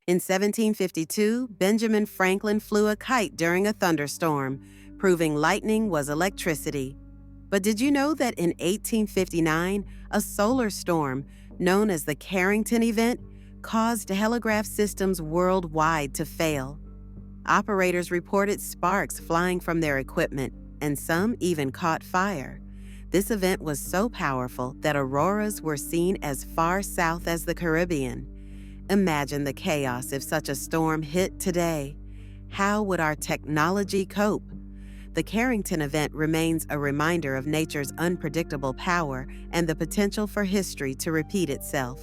In 1752, Benjamin Franklin flew a kite during a thunderstorm, proving lightning was electricity. But did you know that in 1859, a solar storm, known as the Carrington event, caused telegraph systems worldwide to fail? Operators reported sparks flying from their equipment, and some even caught fire. This event was so powerful that auroras were seen as far south as the Caribbean. Imagine the chaos if such a storm hit today. How would our technology cope? The Carrington event remains a reminder of nature's unpredictable power and the potential for history to repeat itself.